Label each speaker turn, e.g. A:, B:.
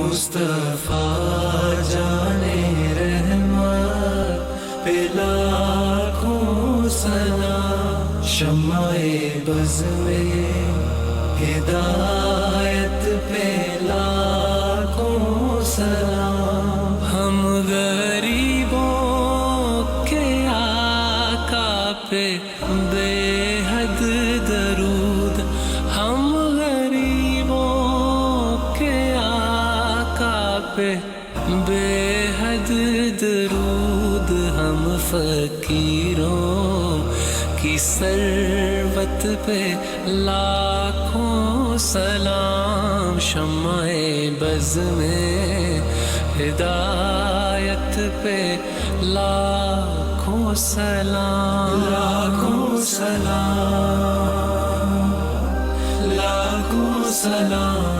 A: مصطفیٰ جانے رحمت پہ لاکھوں سلام، شمع بز میں ہدایت پہ لاکھوں سلام۔ ہم غریبوں کے آقا پہ بے حد درود، ہم غریبوں کے آقا پہ بے حد درود، ہم فقیروں کی ثروت پہ لاکھوں سلام، شمع بز میں ہدایت پہ لاکھوں سلام، لاکھوں سلام، لاکھوں سلام۔